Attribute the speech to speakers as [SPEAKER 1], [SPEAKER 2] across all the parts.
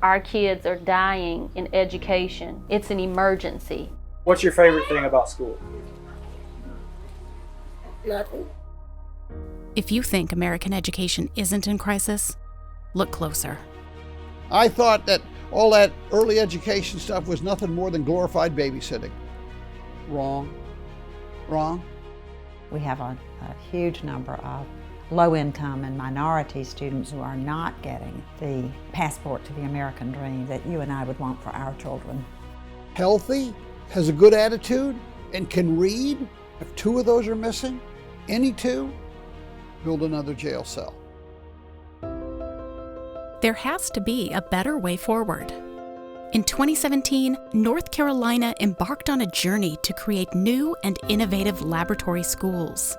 [SPEAKER 1] Our kids are dying in education. It's an emergency.
[SPEAKER 2] What's your favorite thing about school?
[SPEAKER 3] Nothing.
[SPEAKER 4] If you think American education isn't in crisis, look closer.
[SPEAKER 5] I thought that all that early education stuff was nothing more than glorified babysitting. Wrong. Wrong.
[SPEAKER 6] We have a huge number of low-income and minority students who are not getting the passport to the American dream that you and I would want for our children.
[SPEAKER 5] Healthy, has a good attitude, and can read. If 2 of those are missing, any 2, build another jail cell.
[SPEAKER 4] There has to be a better way forward. In 2017, North Carolina embarked on a journey to create new and innovative laboratory schools.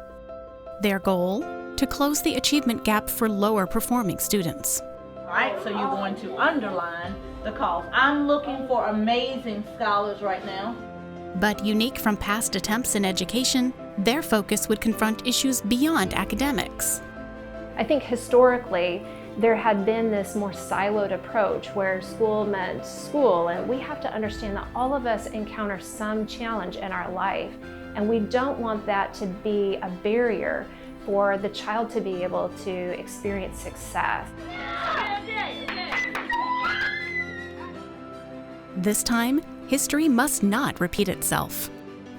[SPEAKER 4] Their goal? To close the achievement gap for lower performing students.
[SPEAKER 7] All right, so you're going to underline the cause. I'm looking for amazing scholars right now.
[SPEAKER 4] But unique from past attempts in education, their focus would confront issues beyond academics.
[SPEAKER 8] I think historically, there had been this more siloed approach where school meant school, and we have to understand that all of us encounter some challenge in our life, and we don't want that to be a barrier for the child to be able to experience success.
[SPEAKER 4] This time, history must not repeat itself.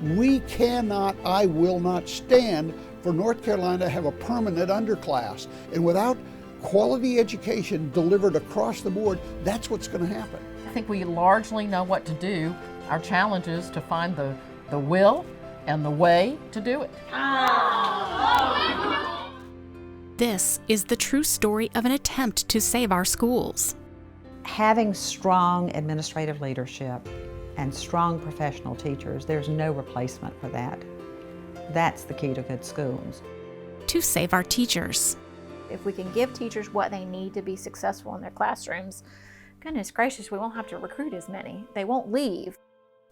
[SPEAKER 5] We cannot, I will not stand for North Carolina to have a permanent underclass. And without quality education delivered across the board, that's what's going to happen.
[SPEAKER 9] I think we largely know what to do. Our challenge is to find the will and the way to do it.
[SPEAKER 4] This is the true story of an attempt to save our schools.
[SPEAKER 6] Having strong administrative leadership and strong professional teachers, there's no replacement for that. That's the key to good schools.
[SPEAKER 4] To save our teachers.
[SPEAKER 3] If we can give teachers what they need to be successful in their classrooms, goodness gracious, we won't have to recruit as many. They won't leave.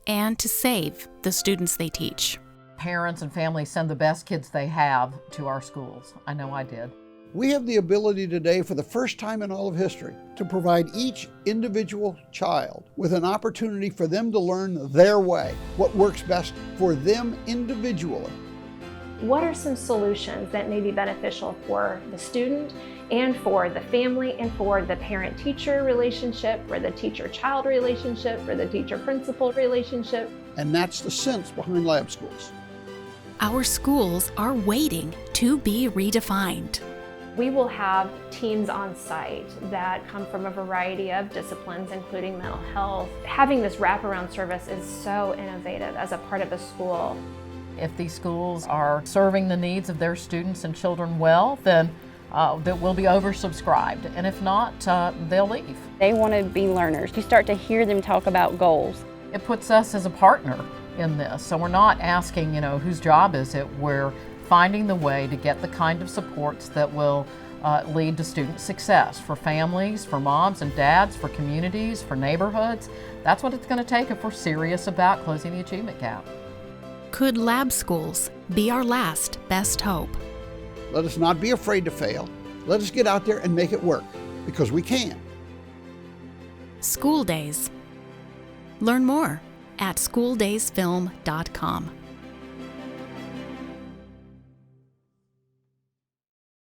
[SPEAKER 4] And to save the students they teach.
[SPEAKER 9] Parents and families send the best kids they have to our schools. I know I did.
[SPEAKER 5] We have the ability today, for the first time in all of history, to provide each individual child with an opportunity for them to learn their way, what works best for them individually.
[SPEAKER 8] What are some solutions that may be beneficial for the student and for the family and for the parent-teacher relationship, for the teacher-child relationship, for the teacher-principal relationship?
[SPEAKER 5] And that's the sense behind lab schools.
[SPEAKER 4] Our schools are waiting to be redefined.
[SPEAKER 8] We will have teams on site that come from a variety of disciplines, including mental health. Having this wraparound service is so innovative as a part of a school.
[SPEAKER 9] If these schools are serving the needs of their students and children well, then that will be oversubscribed. And if not, they'll leave.
[SPEAKER 1] They want to be learners. You start to hear them talk about goals.
[SPEAKER 9] It puts us as a partner in this. So we're not asking, whose job is it? We're finding the way to get the kind of supports that will lead to student success for families, for moms and dads, for communities, for neighborhoods. That's what it's going to take if we're serious about closing the achievement gap.
[SPEAKER 4] Could lab schools be our last best hope?
[SPEAKER 5] Let us not be afraid to fail. Let us get out there and make it work, because we can.
[SPEAKER 4] School Days. Learn more at schooldaysfilm.com.